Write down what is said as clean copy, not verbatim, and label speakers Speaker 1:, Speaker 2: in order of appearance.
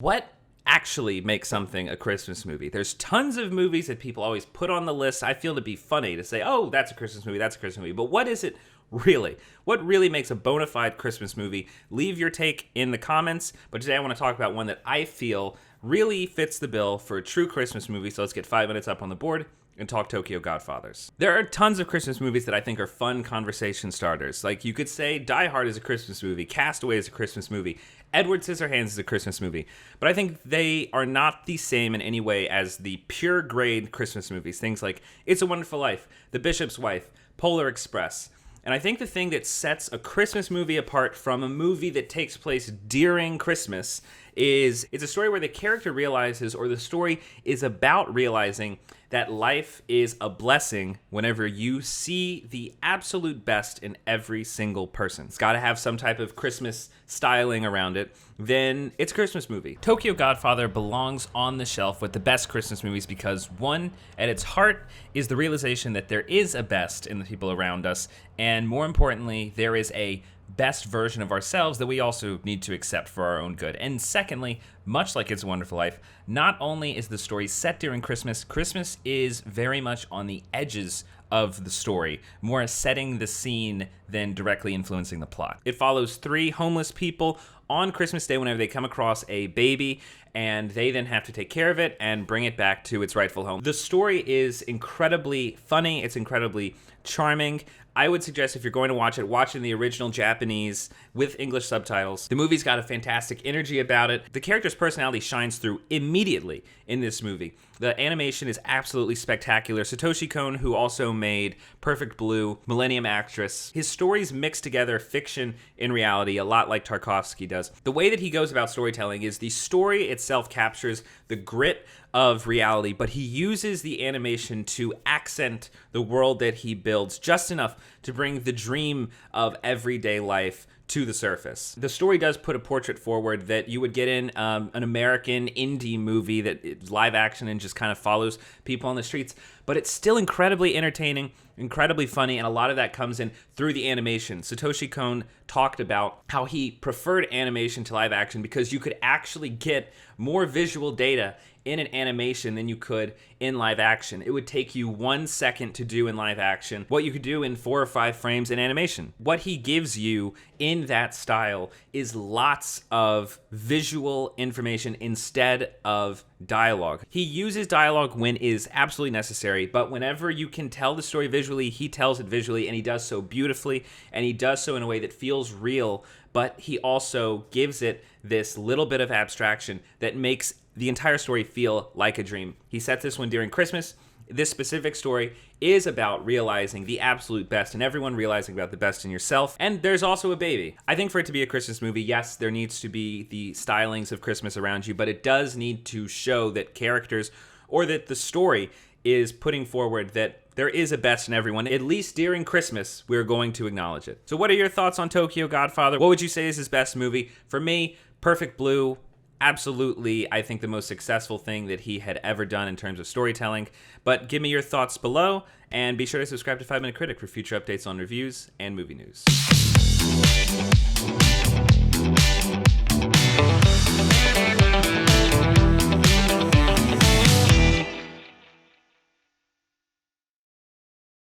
Speaker 1: What actually makes something a Christmas movie? There's tons of movies that people always put on the list. I feel to be funny to say, oh, that's a Christmas movie, that's a Christmas movie. But what is it really? What really makes a bona fide Christmas movie? Leave your take in the comments. But today I want to talk about one that I feel really fits the bill for a true Christmas movie. So let's get 5 minutes up on the board and talk Tokyo Godfathers. There are tons of Christmas movies that I think are fun conversation starters. Like you could say Die Hard is a Christmas movie, Castaway is a Christmas movie, Edward Scissorhands is a Christmas movie. But I think they are not the same in any way as the pure grade Christmas movies. Things like It's a Wonderful Life, The Bishop's Wife, Polar Express. And I think the thing that sets a Christmas movie apart from a movie that takes place during Christmas is it's a story where the character realizes, or the story is about realizing, that life is a blessing whenever you see the absolute best in every single person. It's got to have some type of Christmas styling around it. Then it's a Christmas movie. Tokyo Godfather belongs on the shelf with the best Christmas movies because, one, at its heart is the realization that there is a best in the people around us, and more importantly, there is a best version of ourselves that we also need to accept for our own good. And secondly, much like It's a Wonderful Life, not only is the story set during Christmas, Christmas is very much on the edges of the story, more setting the scene than directly influencing the plot. It follows 3 homeless people on Christmas Day whenever they come across a baby, and they then have to take care of it and bring it back to its rightful home. The story is incredibly funny, it's incredibly charming. I would suggest if you're going to watch it in the original Japanese with English subtitles. The movie's got a fantastic energy about it. The character's personality shines through immediately in this movie. The animation is absolutely spectacular. Satoshi Kon, who also made Perfect Blue, Millennium Actress, his stories mix together fiction and reality a lot like Tarkovsky does. The way that he goes about storytelling is the story itself captures the grit of reality, but he uses the animation to accent the world that he builds just enough to bring the dream of everyday life to the surface. The story does put a portrait forward that you would get in an American indie movie that is live action and just kind of follows people on the streets, but it's still incredibly entertaining, incredibly funny, and a lot of that comes in through the animation. Satoshi Kon talked about how he preferred animation to live action because you could actually get more visual data in an animation than you could in live action. It would take you 1 second to do in live action what you could do in 4 or 5 frames in animation. What he gives you in that style is lots of visual information instead of dialogue. He uses dialogue when is absolutely necessary, but whenever you can tell the story visually, he tells it visually, and he does so beautifully, and he does so in a way that feels real, but he also gives it this little bit of abstraction that makes the entire story feel like a dream. He sets this one during Christmas. This specific story is about realizing the absolute best and everyone realizing about the best in yourself. And there's also a baby. I think for it to be a Christmas movie, yes, there needs to be the stylings of Christmas around you, but it does need to show that characters or that the story is putting forward that there is a best in everyone. At least during Christmas, we're going to acknowledge it. So what are your thoughts on Tokyo Godfather? What would you say is his best movie? For me, Perfect Blue, absolutely, I think the most successful thing that he had ever done in terms of storytelling. But give me your thoughts below, and be sure to subscribe to 5 Minute Critic for future updates on reviews and movie news.